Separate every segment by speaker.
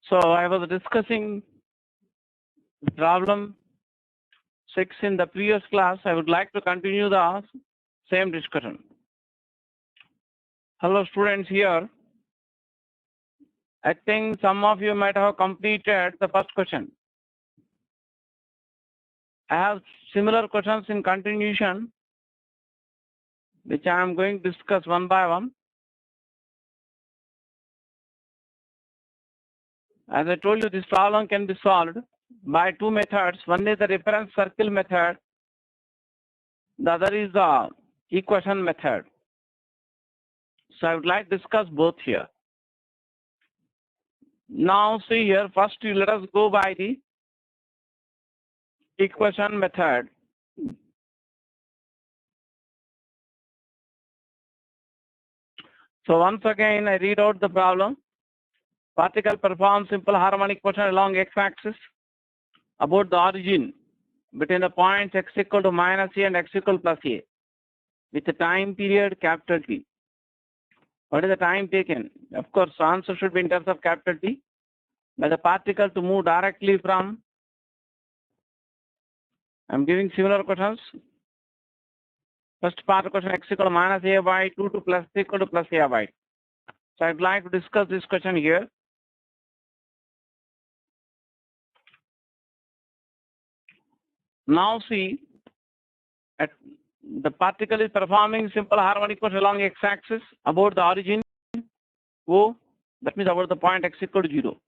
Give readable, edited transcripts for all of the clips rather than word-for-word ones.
Speaker 1: So I was discussing problem 6 in the previous class. I would like to continue the same discussion. Hello students here. I think some of you might have completed the first question. I have similar questions in continuation, which I am going to discuss one by one. As I told you, this problem can be solved by two methods. One is the reference circle method. The other is the equation method. So I would like to discuss both here. Now see here, first let us go by the equation method. So once again I read out the problem. Particle performs simple harmonic motion along x-axis about the origin between the points x equal to minus a and x equal to plus a with the time period capital T. What is the time taken? Of course, answer should be in terms of capital T. By the particle to move directly from, I'm giving similar questions. First part of question, x equal to minus a by 2 to plus equal to plus a by 2. So I'd like to discuss this question here. Now see, the particle is performing simple harmonic motion along x-axis about the origin O, that means about the point x equal to 0.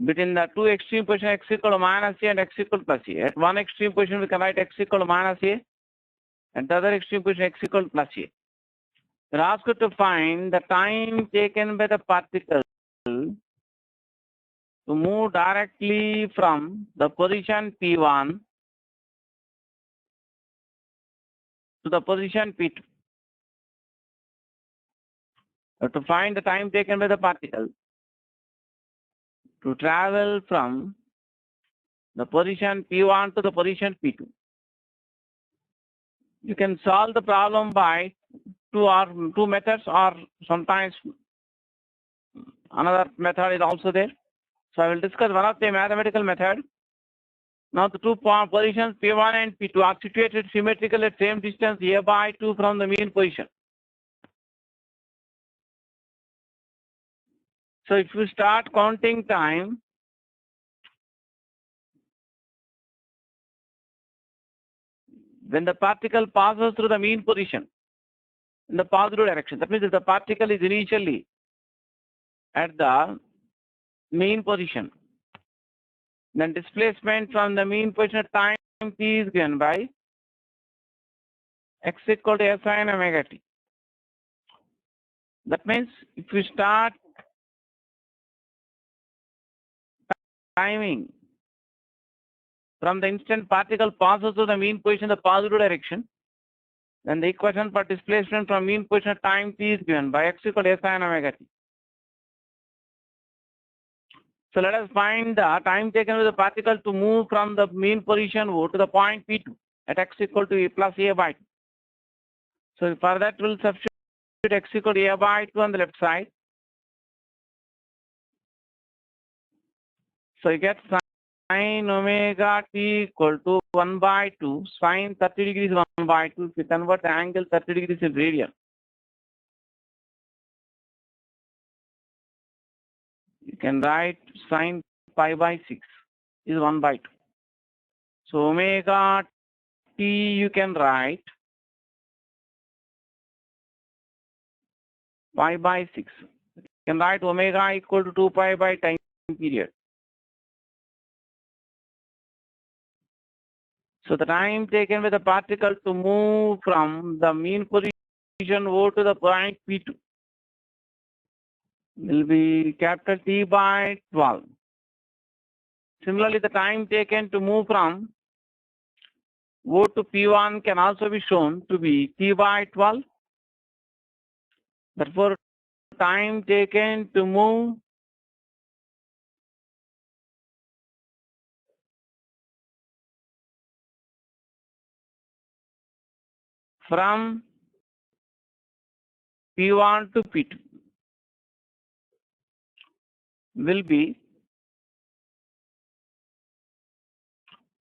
Speaker 1: Between the two extreme position x equal to minus a and x equal to plus a. At one extreme position we can write x equal to minus a, and the other extreme position x equal to plus a. We are asked to find the time taken by the particle to move directly from the position P1 to the position P2. To find the time taken by the particle to travel from the position P1 to the position P2. You can solve the problem by two methods, or sometimes another method is also there. So I will discuss one of the mathematical method. Now the two positions P1 and P2 are situated symmetrically at same distance a by 2 from the mean position. So if you start counting time, when the particle passes through the mean position in the positive direction, that means if the particle is initially at the mean position, then displacement from the mean position at time t is given by x equal to s sin omega t. That means if you start timing from the instant particle passes through the mean position in the positive direction, then the equation for displacement from mean position at time t is given by x equal to s sin omega t. So let us find the time taken with the particle to move from the mean position O to the point P2 at x equal to plus a by 2. So for that we'll substitute x equal to a by 2 on the left side. So you get sin omega t equal to 1 by 2, sin 30 degrees 1 by 2. If you convert the angle 30 degrees in radian, you can write sin pi by 6 is 1 by 2. So omega t you can write pi by 6. You can write omega equal to 2 pi by time period. So the time taken by the particle to move from the mean position O to the point P2 will be capital T by 12. Similarly, the time taken to move from O to P1 can also be shown to be T by 12. Therefore, time taken to move from P1 to P2 will be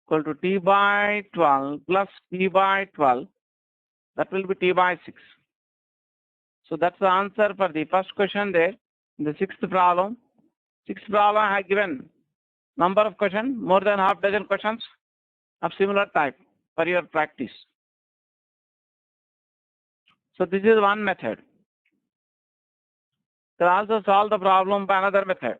Speaker 1: equal to t by 12 plus t by 12. That will be t by 6. So that's the answer for the first question there. In the sixth problem I have given number of questions, more than half dozen questions of similar type for your practice. So this is one method. You can also solve the problem by another method.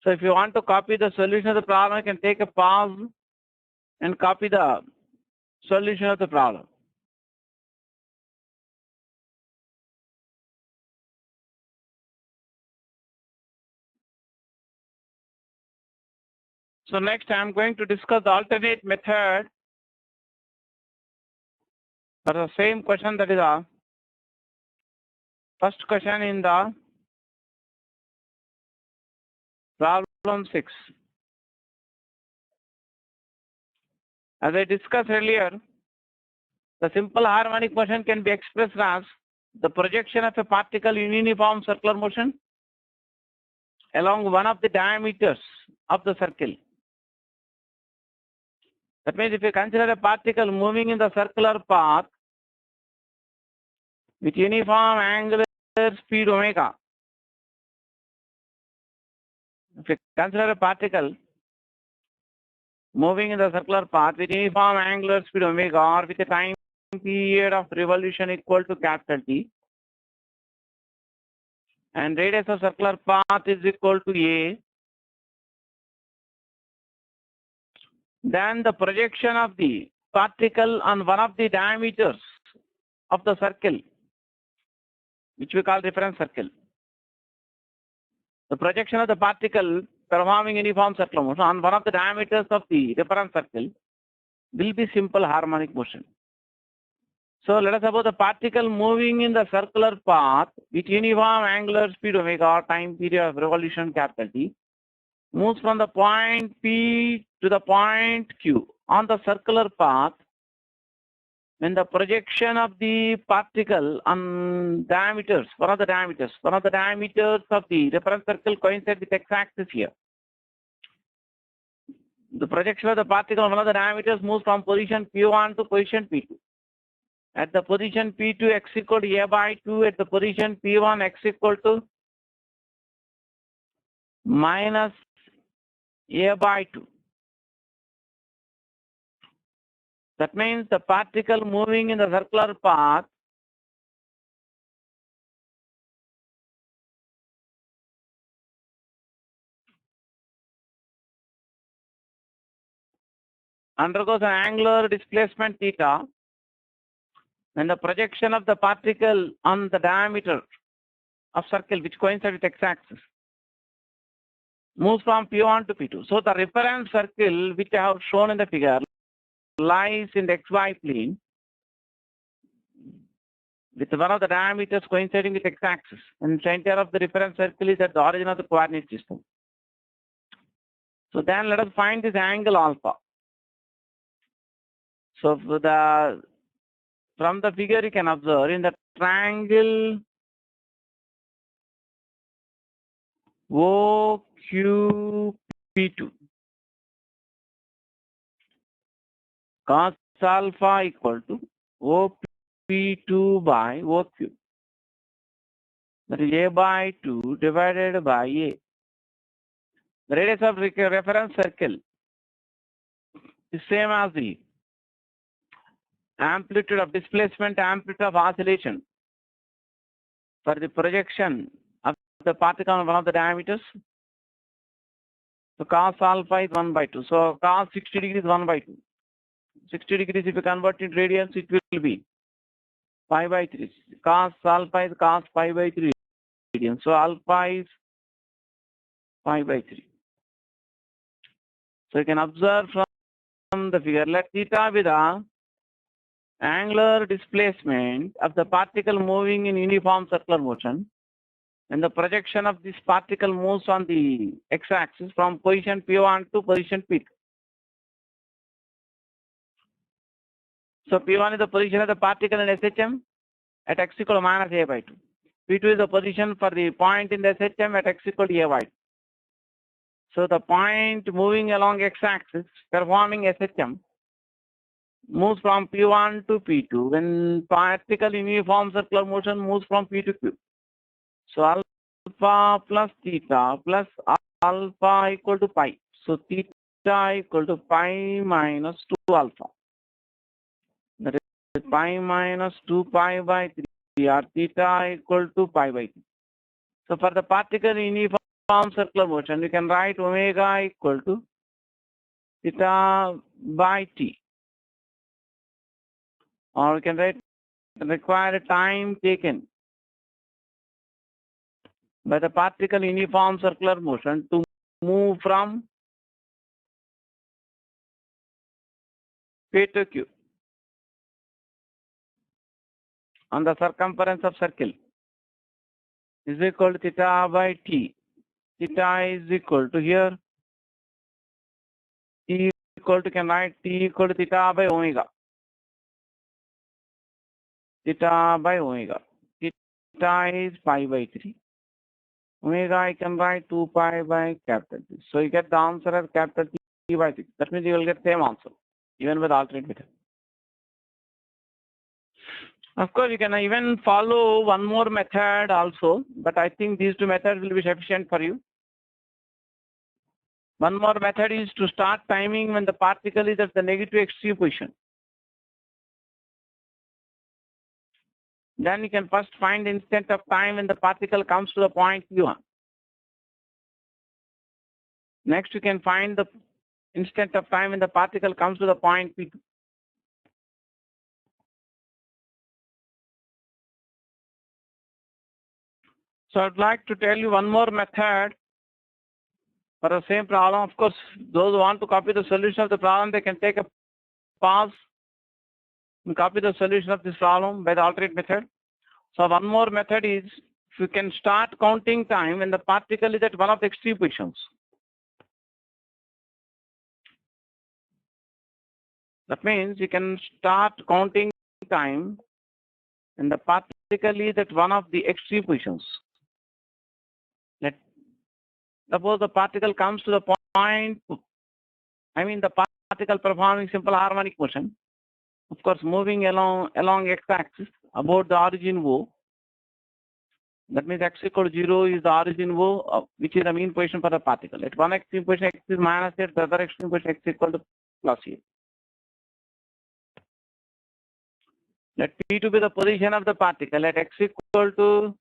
Speaker 1: So if you want to copy the solution of the problem, you can take a pause and copy the solution of the problem. So next I am going to discuss the alternate method for the same question, that is the first question in the problem 6. As I discussed earlier, the simple harmonic motion can be expressed as the projection of a particle in uniform circular motion along one of the diameters of the circle. That means if you consider a particle moving in the circular path with uniform angular speed omega, if you consider a particle moving in the circular path with uniform angular speed omega or with a time period of revolution equal to capital T, and radius of circular path is equal to A, then the projection of the particle on one of the diameters of the circle, which we call reference circle, the projection of the particle performing uniform circular motion on one of the diameters of the reference circle will be simple harmonic motion. So let us suppose the particle moving in the circular path with uniform angular speed omega or time period of revolution capital T moves from the point P to the point Q on the circular path when the projection of the particle on diameters, one of the diameters of the reference circle coincide with x-axis here. The projection of the particle on one of the diameters moves from position P1 to position P2. At the position P2, x equal to A by 2. At the position P1, x equal to minus A by 2. That means the particle moving in the circular path undergoes an angular displacement theta when the projection of the particle on the diameter of circle which coincides with x-axis moves from P1 to P2. So the reference circle which I have shown in the figure lies in the xy plane with one of the diameters coinciding with x-axis, and the center of the reference circle is at the origin of the coordinate system. So then let us find this angle alpha. So from the figure you can observe in the triangle OQP2, cos alpha equal to OP2 by OQ. That is A by 2 divided by A. The radius of reference circle is same as the amplitude of displacement, amplitude of oscillation for the projection of the particle on one of the diameters. So cos alpha is 1 by 2. So cos 60 degrees is 1 by 2. 60 degrees if you convert it radians, it will be pi by 3. Cos alpha is cos pi by 3 radians. So alpha is pi by 3. So you can observe from the figure, let theta be the angular displacement of the particle moving in uniform circular motion, and the projection of this particle moves on the x-axis from position P1 to position P2. So P1 is the position of the particle in SHM at x equal to minus A by 2. P2 is the position for the point in the SHM at x equal to A by 2. So the point moving along x-axis performing SHM moves from P1 to P2 when particle in uniform circular motion moves from P to Q. So alpha plus theta plus alpha equal to pi. So theta equal to pi minus 2 alpha. That is pi minus 2 pi by 3 or theta equal to pi by 3. So for the particle in uniform circular motion, you can write omega equal to theta by t. Or you can write the required time taken by the particle in uniform circular motion to move from P to Q on the circumference of circle is equal to theta by t. Theta is equal to here t equal to, can write t equal to theta by omega. Theta by omega. Theta is pi by 3. Omega I can write 2 pi by capital T. So you get the answer as capital T by 6. That means you will get same answer even with alternate method. Of course, you can even follow one more method also, but I think these two methods will be sufficient for you. One more method is to start timing when the particle is at the negative extreme position. Then you can first find the instant of time when the particle comes to the point P1. Next, you can find the instant of time when the particle comes to the point P2. So I'd like to tell you one more method for the same problem. Of course, those who want to copy the solution of the problem, they can take a pause and copy the solution of this problem by the alternate method. So one more method is, if you can start counting time when the particle is at one of the extreme positions. That means you can start counting time when the particle is at one of the extreme positions. Suppose the particle comes to the point, the particle performing simple harmonic motion, of course moving along x-axis about the origin O. That means x equal to 0 is the origin O, which is the mean position for the particle. At one extreme position x is minus a, at the other extreme position x equal to plus a. Let P to be the position of the particle at x equal to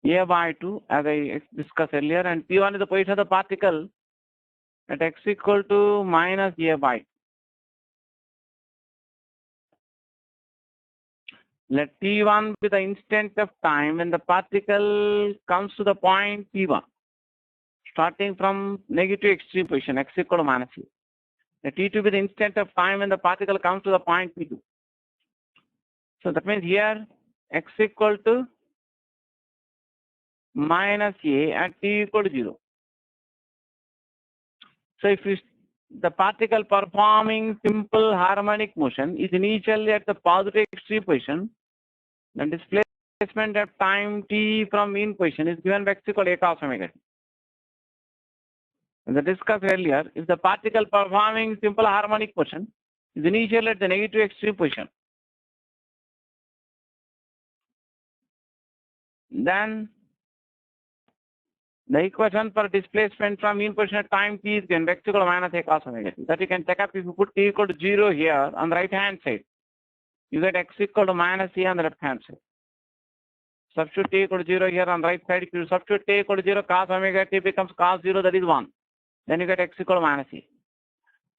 Speaker 1: a by 2, as I discussed earlier, and P1 is the position of the particle at x equal to minus a by 2. Let T1 be the instant of time when the particle comes to the point P1, starting from negative extreme position, x equal to minus a. Let T2 be the instant of time when the particle comes to the point P2. So that means here x equal to minus a and t equal to 0. So if the particle performing simple harmonic motion is initially at the positive extreme position, then displacement of time t from mean position is given by x equal to a cos omega t. As I discussed earlier, if the particle performing simple harmonic motion is initially at the negative extreme position, then the equation for displacement from mean position at time t is given by x equal to minus a cos omega t. That you can check up if you put t equal to 0 here on the right hand side. You get x equal to minus a on the left hand side. Substitute t equal to 0 here on the right side. If you substitute t equal to 0, cos omega t becomes cos 0, that is 1. Then you get x equal to minus a.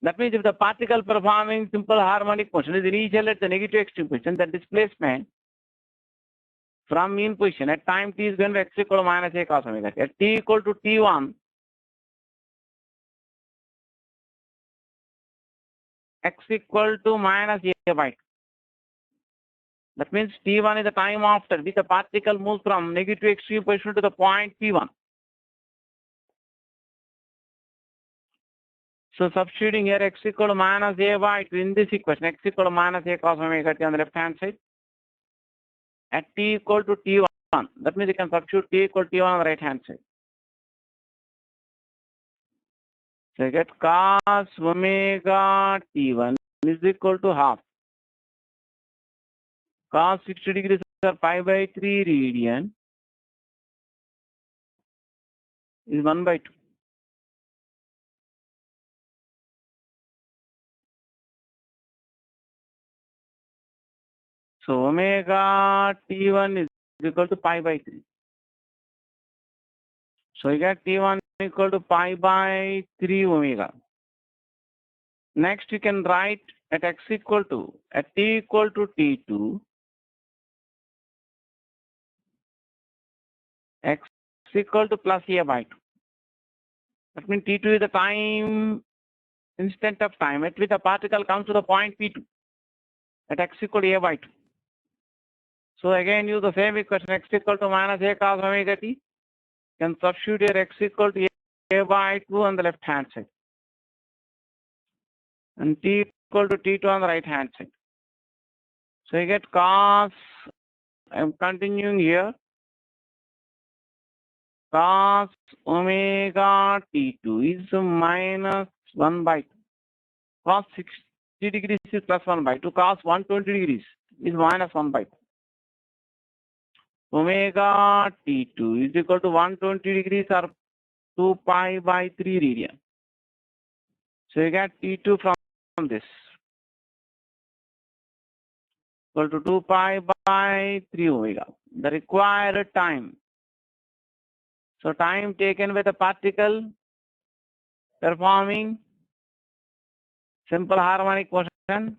Speaker 1: That means if the particle performing simple harmonic motion is initially at the negative extreme position, the displacement from mean position at time t is given by x equal to minus a cos omega t. At t equal to t1, x equal to minus a by 2. That means t1 is the time after which the particle moves from negative extreme position to the point p1. So substituting here x equal to minus a by 2 in this equation, x equal to minus a cos omega t on the left hand side. At t equal to t1, that means you can substitute t equal to t1 on the right hand side. So I get cos omega T1 is equal to half. Cos 60 degrees are pi by 3 radian is 1 by 2. So omega T1 is equal to pi by 3. So you get T1 equal to pi by 3 omega. Next you can write at x equal to, at t equal to T2, x equal to plus a by 2. That means T2 is the time, instant of time at which the particle comes to the point P2 at x equal to a by 2. So again use the same equation, x equal to minus a cos omega t. Can substitute here x equal to a by 2 on the left hand side and t equal to T2 on the right hand side. So you get cos, I am continuing here, cos omega T2 is minus 1 by 2. Cos 60 degrees is plus 1 by 2. Cos 120 degrees is minus 1 by 2. Omega T2 is equal to 120 degrees or 2 pi by 3 radian. So you get T2 from this equal to 2 pi by 3 omega. The required time. So time taken with the particle performing simple harmonic motion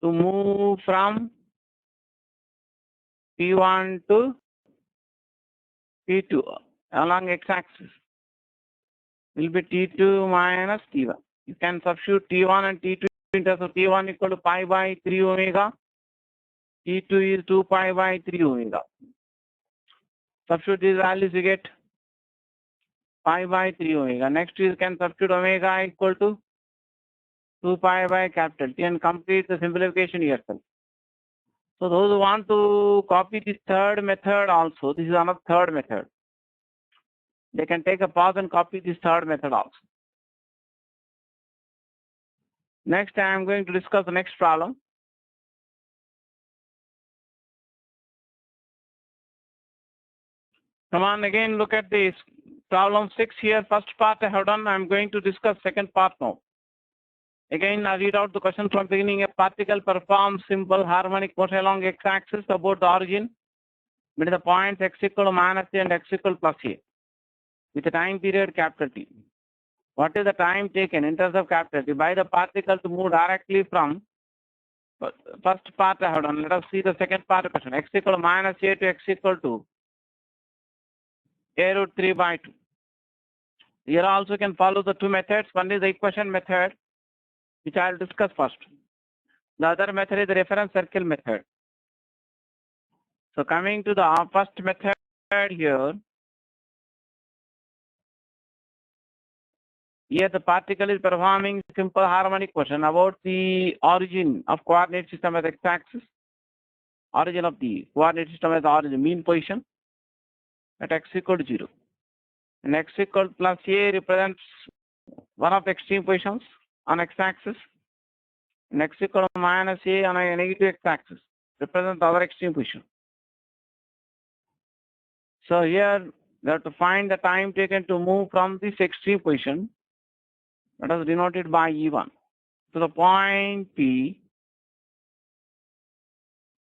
Speaker 1: to move from T1 to T2 along x-axis will be T2 minus T1. You can substitute T1 and T2 in terms of T1 equal to pi by 3 omega. T2 is 2 pi by 3 omega. Substitute these values, you get pi by 3 omega. Next you can substitute omega equal to 2 pi by capital T and complete the simplification yourself. So those who want to copy this third method also, this is another third method. They can take a pause and copy this third method also. Next, I am going to discuss the next problem. Come on, again, look at this problem 6 here. First part I have done. I am going to discuss second part now. Again, I read out the question from beginning. A particle performs simple harmonic motion along x-axis about the origin between the points x equal to minus a and x equal to plus a with a time period capital T. What is the time taken in terms of capital T by the particle to move directly from first part I have done. Let us see the second part of the question. X equal to minus a to x equal to a root 3 by 2. Here also can follow the two methods. One is the equation method, which I will discuss first. The other method is the reference circle method. So coming to the first method here, here the particle is performing simple harmonic motion about the origin of coordinate system as x-axis, origin of the coordinate system as origin mean position at x equal to 0. And x equal to plus a represents one of the extreme positions on x-axis. And x equal to minus a on a negative x-axis represents the other extreme position. So here we have to find the time taken to move from this extreme position, that is denoted by E1, to the point P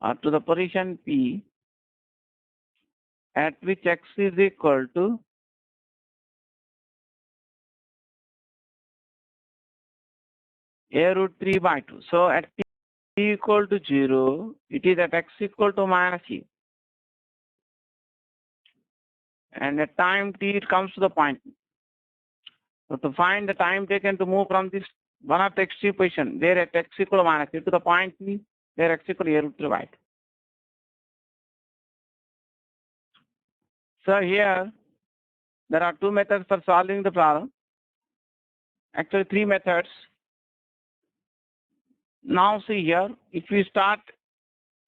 Speaker 1: or to the position P at which x is equal to a root 3 by 2. So at t equal to 0, it is at x equal to minus e. And at time t, it comes to the point. So to find the time taken to move from this one of the extreme position, there at x equal to minus e to the point p, there x equal to a root 3 by 2. So here, there are two methods for solving the problem. Actually, three methods. Now see here, if we start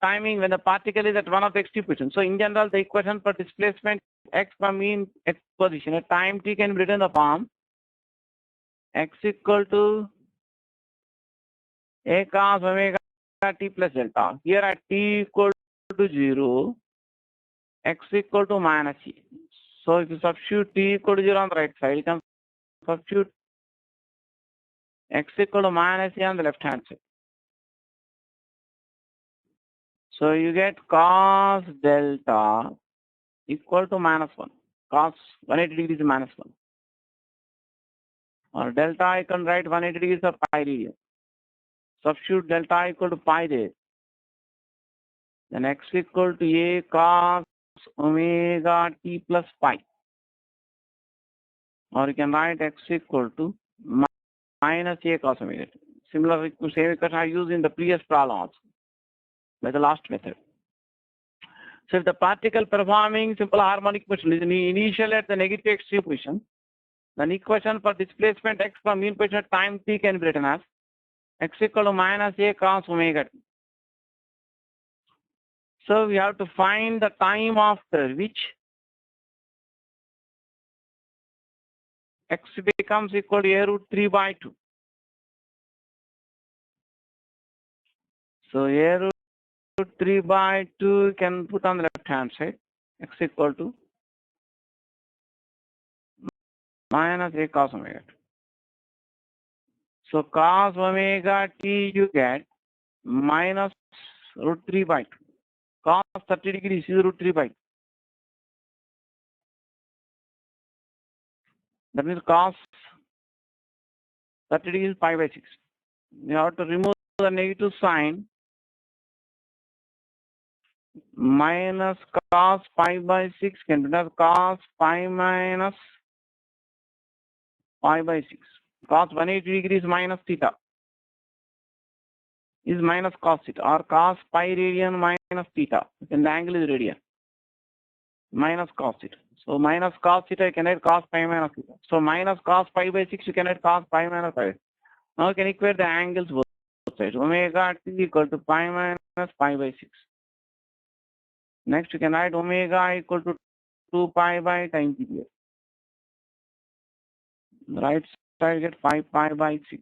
Speaker 1: timing when the particle is at one of the extreme positions. So in general, the equation for displacement x from mean x position at time t can be written in the form x equal to a cos omega t plus delta. Here at t equal to 0, x equal to minus e. So if you substitute t equal to 0 on the right side, you can substitute x equal to minus e on the left hand side. So you get cos delta equal to minus 1. Cos 180 degrees is minus 1. Or delta I can write 180 degrees of pi radian. Substitute delta equal to pi there. Then x equal to a cos omega t plus pi. Or you can write x equal to minus a cos omega t. Similar same equation I used in the previous problem also, by the last method. So if the particle performing simple harmonic motion is initially at the negative extreme position, then equation for displacement x from mean position at time t can be written as x equal to minus a cos omega t. So we have to find the time after which x becomes equal to a root 3 by 2. So a root 3 by 2 can put on the left hand side, x equal to minus a cos omega t. So cos omega t you get minus root 3 by 2. Cos 30 degrees is root 3 by 2. That means cos 30 degrees is pi by 6. You have to remove the negative sign. Minus cos pi by 6 can be as cos pi minus pi by 6. Cos 180 degrees minus theta is minus cos theta, or cos pi radian minus theta. Then the angle is radian. Minus cos theta. So minus cos theta, you can add cos pi minus theta. So minus cos pi by 6, you can add cos pi minus pi. Now you can equate the angles both sides. Omega t equal to pi minus pi by 6. Next, you can write omega equal to 2 pi by time period. Right side get 5 pi by 6.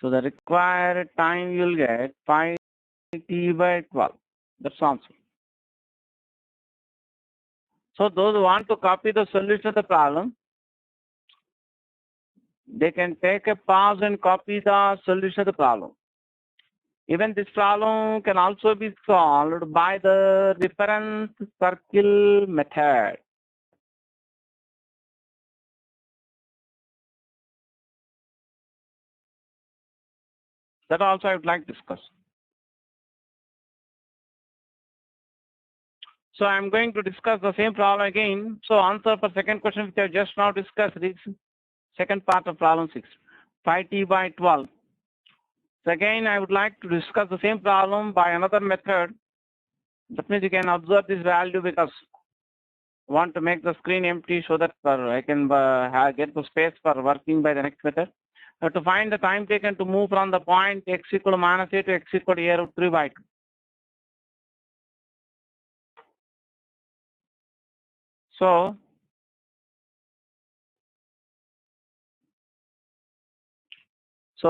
Speaker 1: So the required time you'll get pi t by 12. That's answer. So those who want to copy the solution of the problem, they can take a pause and copy the solution of the problem. Even this problem can also be solved by the reference circle method. That also I would like to discuss. So I'm going to discuss the same problem again. So answer for second question which I just now discussed is second part of problem 6, 5t by 12. So again, I would like to discuss the same problem by another method. That means you can observe this value because I want to make the screen empty so that I can get the space for working by the next method. To find the time taken to move from the point x equal to minus a to x equal to a root 3 by 2. So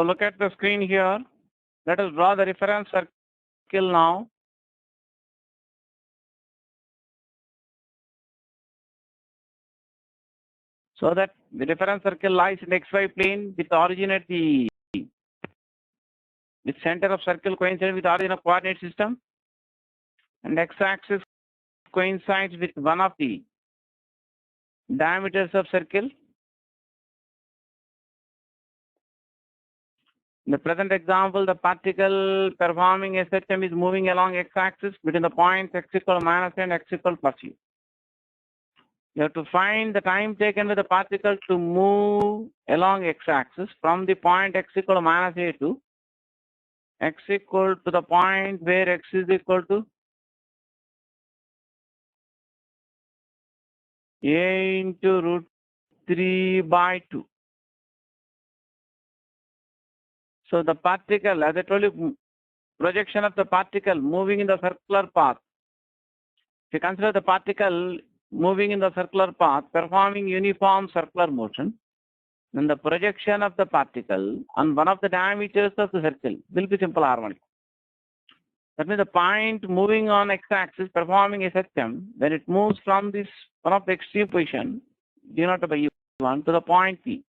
Speaker 1: look at the screen here. Let us draw the reference circle now. So that the reference circle lies in the xy plane with origin at the with center of circle coincident with origin of coordinate system, and x-axis coincides with one of the diameters of circle. In the present example, the particle performing SHM is moving along x-axis between the points x equal to minus and x equal to plus u. You have to find the time taken with the particle to move along x-axis from the point x equal to minus a to x equal to the point where x is equal to a into root 3 by 2. So the particle, as I told you, projection of the particle moving in the circular path. If you consider the particle moving in the circular path, performing uniform circular motion, then the projection of the particle on one of the diameters of the circle will be simple harmonic. That means the point moving on x-axis performing a SHM, when it moves from this one of the extreme position, denoted by E1, to the point P.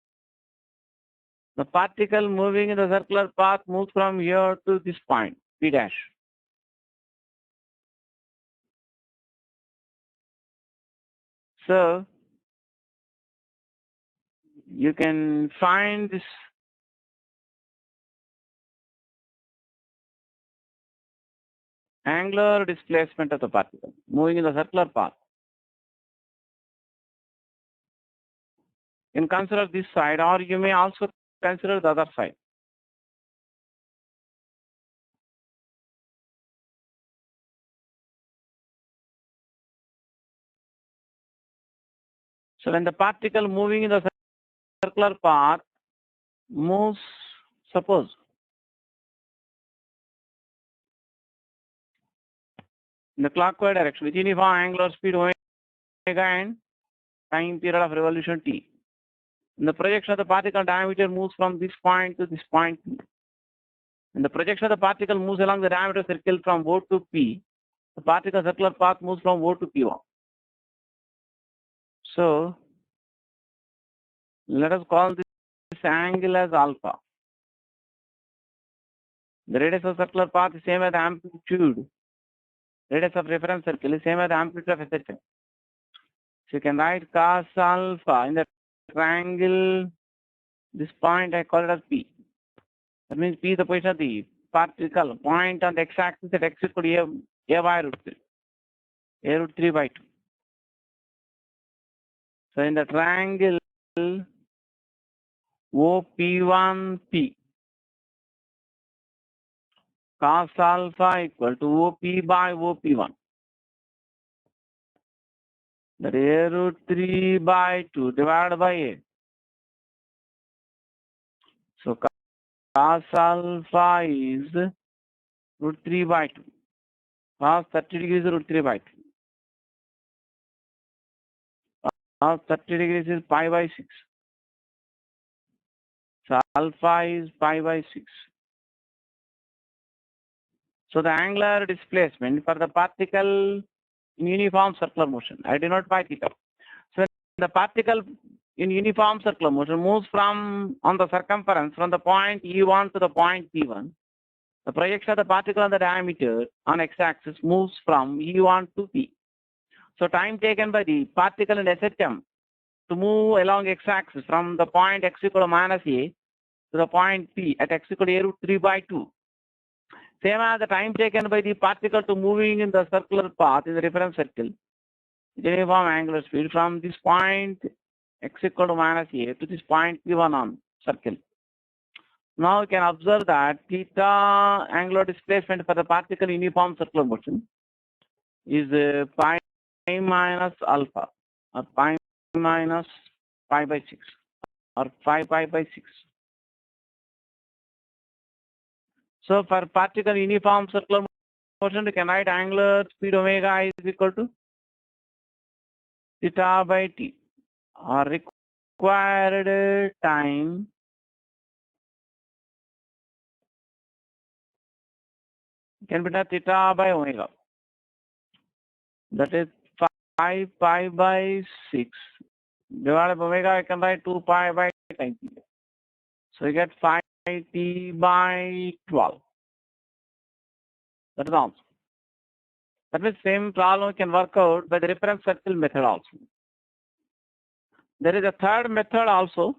Speaker 1: The particle moving in the circular path moves from here to this point, P dash. So, you can find this angular displacement of the particle moving in the circular path. You can consider this side, or you may also consider the other side. So when the particle moving in the circular path moves, suppose, in the clockwise direction with uniform angular speed omega and time period of revolution t. In the projection of the particle diameter moves from this point to this point P. When the projection of the particle moves along the diameter circle from O to P, the particle circular path moves from O to P1. So, let us call this angle as alpha. The radius of circular path is same as the amplitude. Radius of reference circle is same as the amplitude of SHM. So you can write cos alpha in the triangle. This point I call it as P. That means P is the position of the particle point on the x-axis at x equal to a by root 3. A root 3 by 2. So in the triangle OP1P, cos alpha equal to OP by OP1. That is a root 3 by 2 divided by a. So cos alpha is root 3 by 2. Cos 30 degrees is root 3 by 2. Cos 30 degrees is pi by 6. So alpha is pi by 6. So the angular displacement for the particle in uniform circular motion, I denote by theta. So when the particle in uniform circular motion moves from on the circumference from the point E1 to the point P1, the projection of the particle on the diameter on x-axis moves from E1 to P. So time taken by the particle in SHM to move along x-axis from the point x equal to minus a to the point P at x equal to a root 3 by 2. Same as the time taken by the particle to moving in the circular path in the reference circle, uniform angular speed from this point x equal to minus a to this point P1 on circle. Now you can observe that theta angular displacement for the particle in uniform circular motion is pi minus alpha, or pi minus pi by 6, or 5 pi by 6. So for particle uniform circular motion, you can write angular speed omega is equal to theta by t, or required time can be done theta by omega. That is 5 pi by 6 divided by omega. I can write 2 pi by time t. So you get 5 t by 12. That is the answer. That means same problem can work out by the reference circle method also. There is a third method also.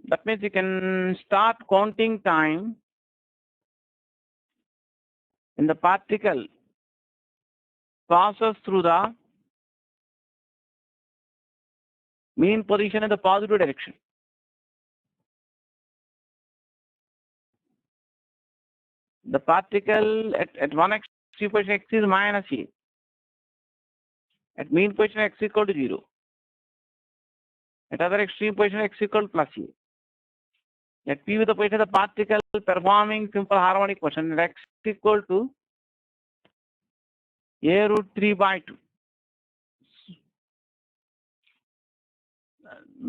Speaker 1: That means you can start counting time in the particle passes through the mean position in the positive direction. The particle at one extreme position x is minus a. At mean position x equal to 0. At other extreme position x equal to plus a. Let P with the position of the particle performing simple harmonic motion at x equal to a root 3 by 2.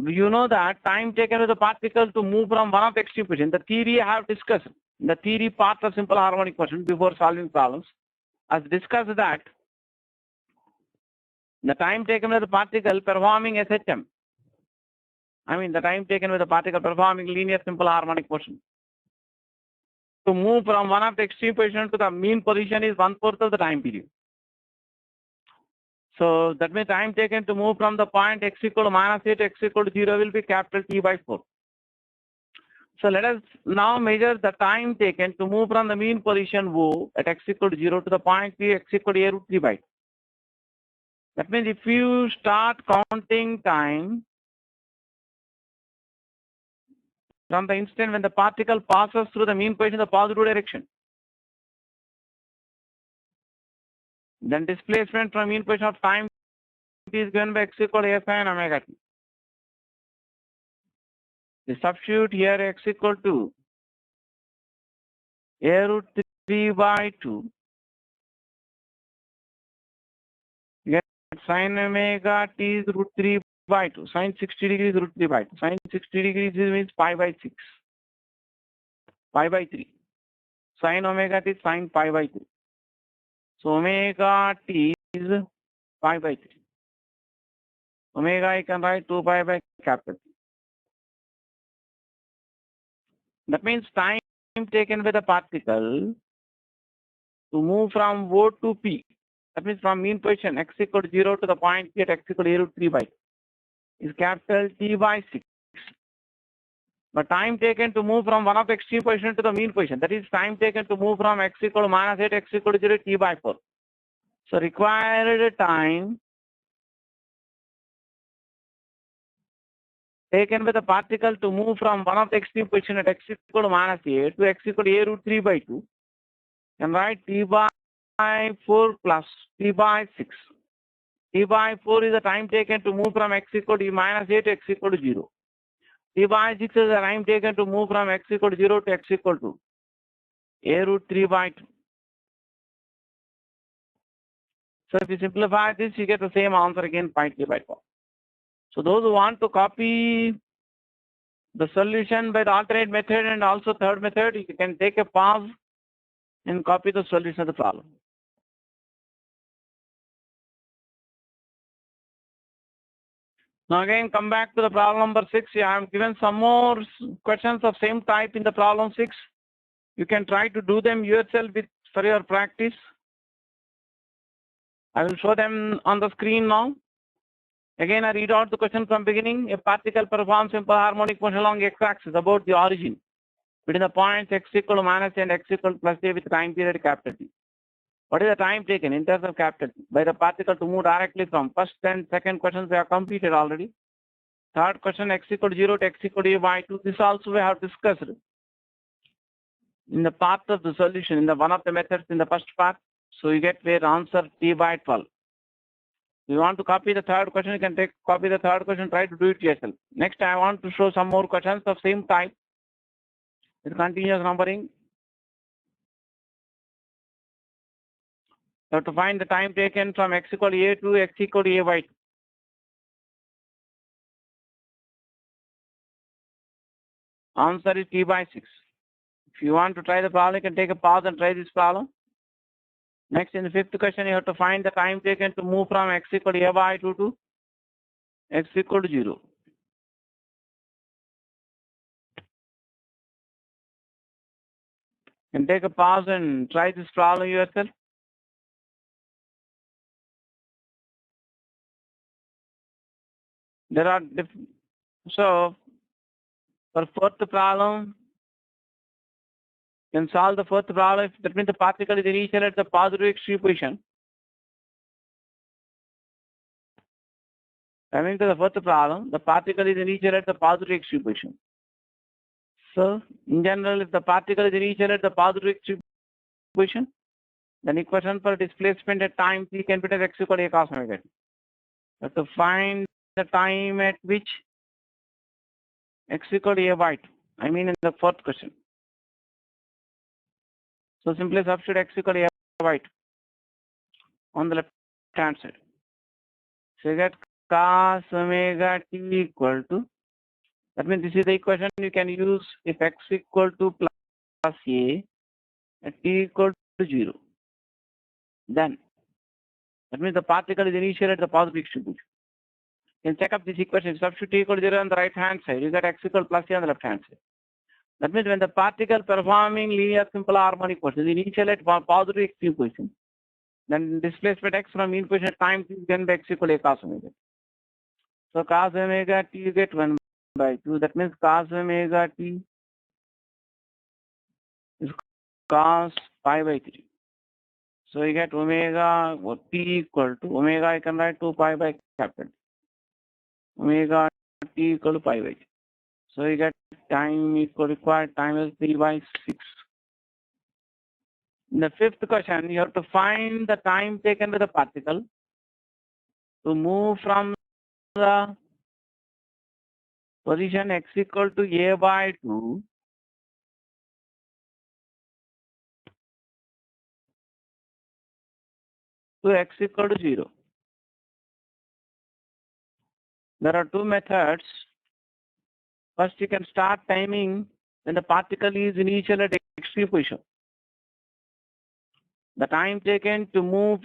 Speaker 1: You know that time taken with the particle to move from one of the extreme position. The theory I have discussed, the theory part of simple harmonic motion before solving problems, as discussed that the time taken with the particle performing SHM, the time taken with the particle performing linear simple harmonic motion to move from one of the extreme position to the mean position is 1/4 of the time period. So that means time taken to move from the point x equal to -a to x equal to 0 will be capital T by 4. So let us now measure the time taken to move from the mean position O at x equal to 0 to the point P x equal to a root 3 by 2. That means if you start counting time from the instant when the particle passes through the mean position in the positive direction, then displacement from mean position of time T is given by x equal to a sin omega t. We substitute here x equal to a root 3 by 2. Get sin omega t is root 3 by 2. Sin 60 degrees root 3 by 2. Sin 60 degrees means pi by 6. Pi by 3. Sin omega t is sin pi by 3. So omega t is pi by 3. Omega I can write 2 pi by capital T. That means time taken with the particle to move from O to P. That means from mean position x equal to 0 to the point P at x equal to a root 3 by 2 is capital T by 6. But time taken to move from one of the extreme position to the mean position, that is time taken to move from x equal to -8 x equal to 0 T by 4. So required time taken with the particle to move from one of the extreme position at x equal to -8 to x equal to a root 3 by 2 and write T by 4 plus T by 6. T by 4 is the time taken to move from x equal to -8 to x equal to 0. T by 6 is the time taken to move from x equal to 0 to x equal to a root 3 by 2. So if you simplify this, you get the same answer again, pi T by 4. So those who want to copy the solution by the alternate method and also third method, you can take a pause and copy the solution of the problem. Now again, come back to the problem number 6. I have given some more questions of same type in the problem 6. You can try to do them yourself for your practice. I will show them on the screen now. Again, I read out the question from beginning. A particle performs simple harmonic motion along x-axis about the origin between the points x equal to -a and x equal to +a with time period capital T. What is the time taken in terms of capital T by the particle to move directly from first and second questions we have completed already. Third question, x equal to 0 to x equal to a by 2. This also we have discussed in the part of the solution, in the one of the methods in the first part. So you get where answer T by 12. If you want to copy the third question, you can copy the third question, try to do it yourself. Next, I want to show some more questions of same type with continuous numbering. You have to find the time taken from x equal to a to x equal to a by 2. Answer is T by 6. If you want to try the problem, you can take a pause and try this problem. Next, in the fifth question, you have to find the time taken to move from x equal to a by 2 to x equal to 0. You can take a pause and try this problem yourself. There are so for fourth problem, you can solve the fourth problem. That means the particle is initial at the positive extreme position. Coming to the fourth problem, the particle is initial at the positive extreme position. So, in general, if the particle is initial at the positive extreme position, then equation for displacement at time t can be x equal to a cos omega t. You have to find the time at which x equal to a by 2. I mean in the fourth question. So simply substitute x equal to a by 2 on the left hand side. So you get cos omega t equal to, that means this is the equation you can use if x equal to plus a and t equal to 0. Then, that means the particle is initially at the positive distribution. You can check up this equation, substitute t equal to 0 on the right hand side, you get x equal to plus a on the left hand side. That means when the particle performing linear simple harmonic motion is initially at positive extreme position, then displacement x from mean position time t can be x equal to a cos omega. So cos omega t you get 1 by 2. That means cos omega t is cos pi by 3. So you get omega t equal to omega, I can write 2 pi by capital omega t equal to pi by 3. So you get time equal required time is 3 by 6. In the fifth question, you have to find the time taken by the particle to move from the position x equal to a by 2 to x equal to 0. There are two methods. First, you can start timing when the particle is initially at extreme position. The time taken to move,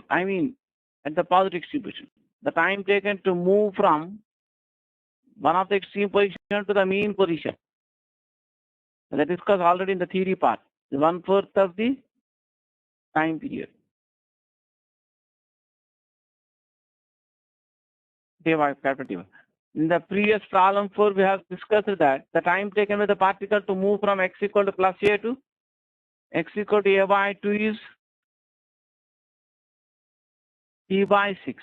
Speaker 1: I mean, at the positive extreme position. The time taken to move from one of the extreme position to the mean position. That is discussed already in the theory part. 1/4 of the time period. In the previous problem 4, we have discussed that the time taken by the particle to move from x equal to plus a to x equal to a by 2 is t by 6.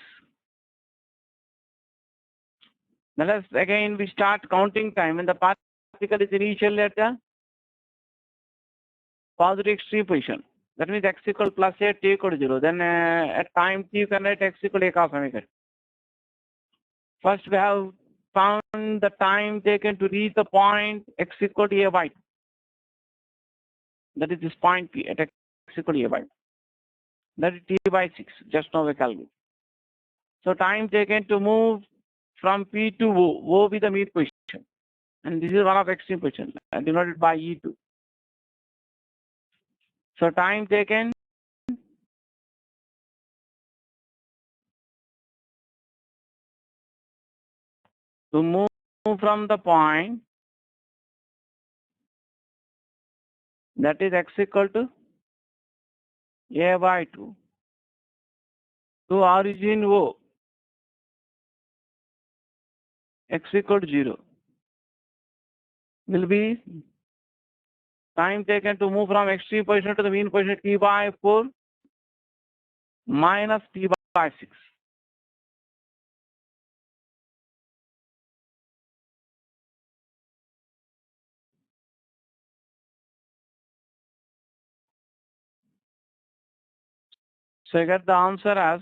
Speaker 1: Now let's again we start counting time when the particle is initially at the positive extreme position. That means x equal to plus a, t equal to 0. Then at time t you can write x equal to a cos omega. First we have found the time taken to reach the point x equal to a by 2. That is this point P at x equal to a by 2. That is t by 6. Just now we calculate. So time taken to move from P to O. O be the mean position. And this is one of extreme position denoted by E2. So time taken to move from the point that is x equal to a by 2 to origin O x equal to 0 will be time taken to move from extreme position to the mean position t by 4 minus t by 6. So you get the answer as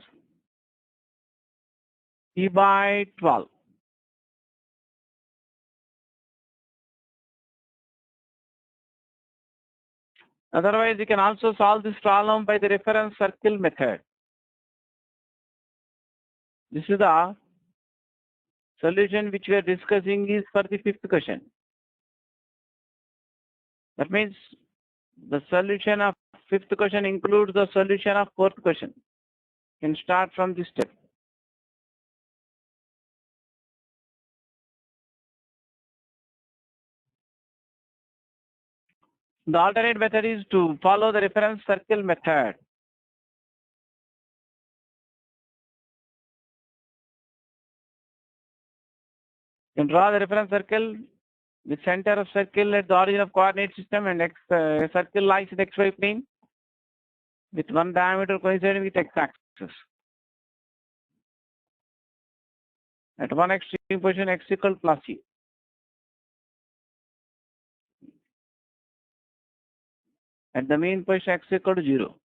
Speaker 1: t by 12. Otherwise, you can also solve this problem by the reference circle method. This is the solution which we are discussing is for the fifth question. That means the solution of fifth question includes the solution of fourth question. You can start from this step. The alternate method is to follow the reference circle method. You can draw the reference circle with center of circle at the origin of coordinate system and circle lies in the xy plane with one diameter coinciding with x-axis. At one extreme position x equal plus e. At the mean position x equal to 0.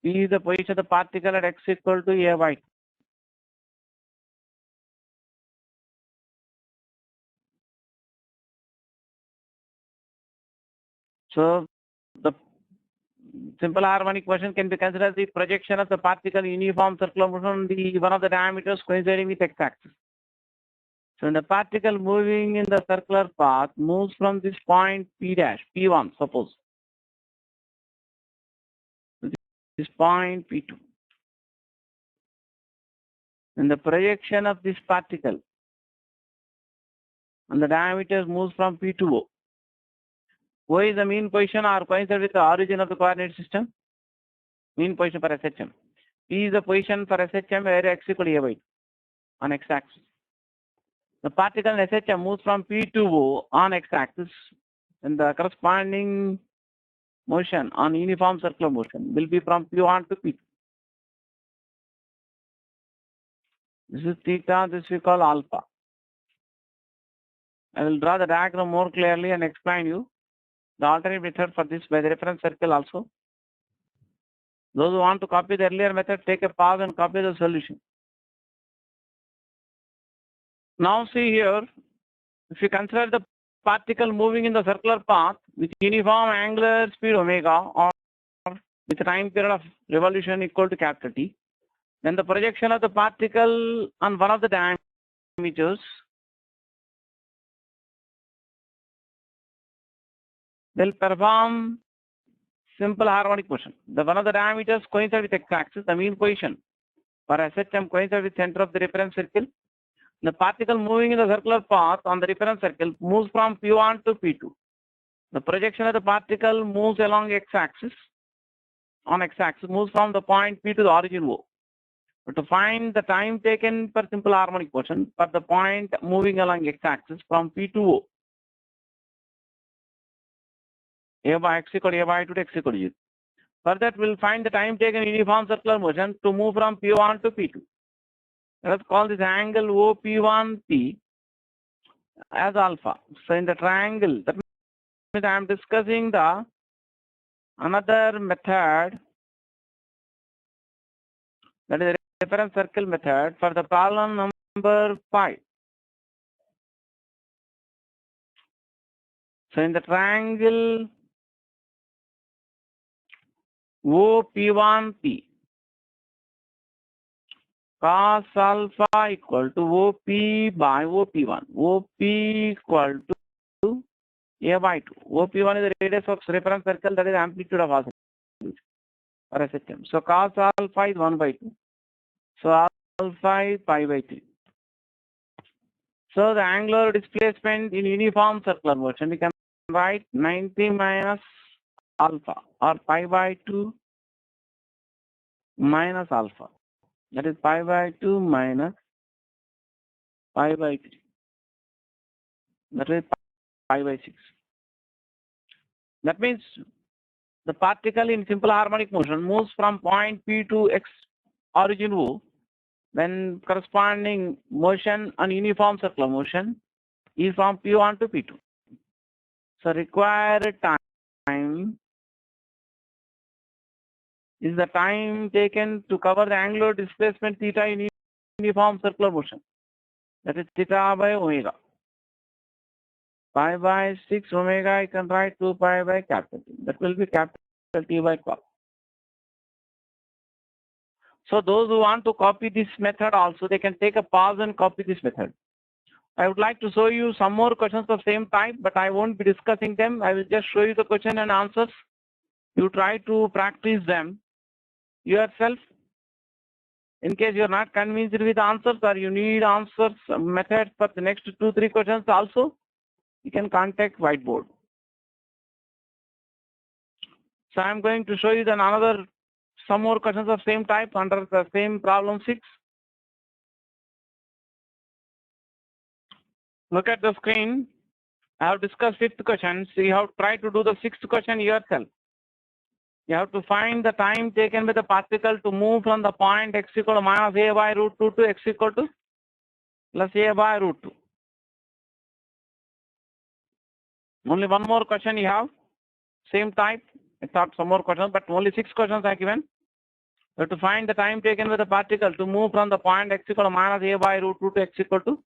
Speaker 1: P is the position of the particle at x equal to a by 2. So the simple harmonic motion can be considered as the projection of the particle in uniform circular motion on the one of the diameters coinciding with x-axis. So when the particle moving in the circular path moves from this point P dash, P1, suppose, to this point P2. And the projection of this particle and the diameter moves from P to O. O is the mean position or coincide with the origin of the coordinate system. Mean position for SHM. P is the position for SHM where x equal to a by 2 on x-axis. The particle in SHM moves from P to O on x-axis, and the corresponding motion on uniform circular motion will be from P1 to P2. This is theta, this we call alpha. I will draw the diagram more clearly and explain you the alternate method for this by the reference circle also. Those who want to copy the earlier method, take a pause and copy the solution. Now see here, if you consider the particle moving in the circular path with uniform angular speed omega or with a time period of revolution equal to capital T, then the projection of the particle on one of the diameters will perform simple harmonic motion. The one of the diameters coincide with x-axis, the mean position for SHM coincide with center of the reference circle. The particle moving in the circular path on the reference circle moves from P1 to P2. The projection of the particle moves along x-axis, on x-axis, moves from the point P to the origin O. But to find the time taken for simple harmonic motion for the point moving along x-axis from P to O, A by x equal to A by 2 to x equal to 0. For that, we'll find the time taken in uniform circular motion to move from P1 to P2. Let us call this angle OP1P as alpha. So in the triangle, that means I am discussing the another method, that is the reference circle method for the problem number 5. So in the triangle OP1P, cos alpha equal to OP by OP1. OP equal to A by 2. OP1 is the radius of reference circle, that is amplitude of oscillation for SHM. So cos alpha is 1 by 2. So alpha is pi by 3. So the angular displacement in uniform circular motion, we can write 90 minus alpha or pi by 2 minus alpha. That is pi by 2 minus pi by 3. That is pi by 6. That means the particle in simple harmonic motion moves from point P to x origin O, when corresponding motion on uniform circular motion is from P1 to P2. So required time is the time taken to cover the angular displacement theta in uniform circular motion. That is theta by omega. Pi by 6 omega, I can write 2 pi by capital T. That will be capital T by cos. So those who want to copy this method also, they can take a pause and copy this method. I would like to show you some more questions of same type, but I won't be discussing them. I will just show you the question and answers. You try to practice them yourself. In case you are not convinced with answers or you need answers methods for the next 2-3 questions also, you can contact whiteboard. So I am going to show you then some more questions of same type under the same problem 6. Look at the screen. I have discussed 5th question. So you have tried to do the 6th question yourself. You have to find the time taken by the particle to move from the point x equal to minus a by root 2 to x equal to plus a by root 2. Only one more question you have. Same type. I thought some more questions, but only 6 questions are given. You have to find the time taken by the particle to move from the point x equal to minus a by root 2 to x equal to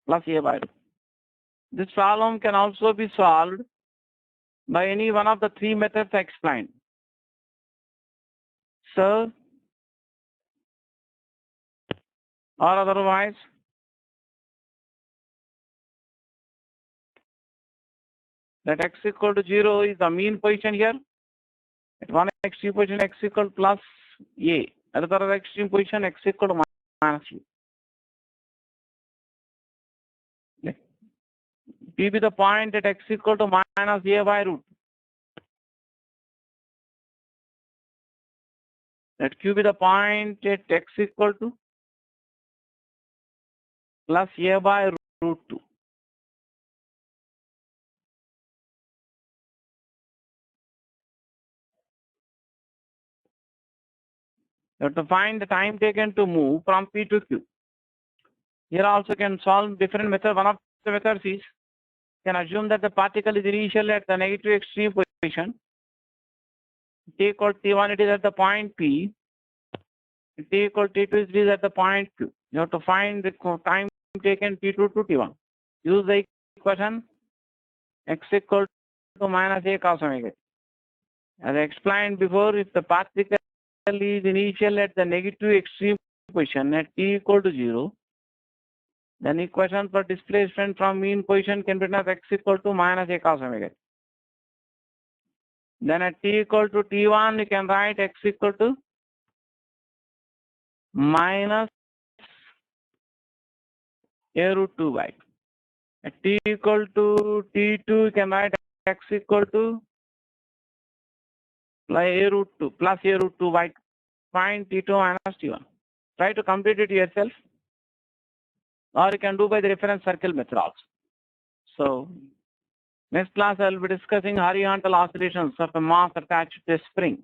Speaker 1: plus a by root. This problem can also be solved by any one of the three methods I explained. Sir, or otherwise, that x equal to 0 is the mean position here. At one extreme position, x equal to plus a. At the other extreme position, x equal to minus a. P be the point at x equal to minus a by root. Let Q be the point at x equal to plus a by root 2. You have to find the time taken to move from P to Q. Here also can solve different method. One of the methods is can assume that the particle is initially at the negative extreme position. T equal to T1, it is at the point P. T equal to T2, it is at the point Q. You have to find the time taken T2 to T1. Use the equation x equal to minus a cos omega. As I explained before, if the particle is initial at the negative extreme position at t equal to 0, then equation for displacement from mean position can be written as x equal to minus a cos omega. Then at t equal to t1, you can write x equal to minus a root 2 by. At t equal to t2, you can write x equal to a root 2 plus a root 2 by. Find t2 minus t1. Try to complete it yourself, or you can do by the reference circle method also. So, next class I will be discussing horizontal oscillations of a mass attached to a spring.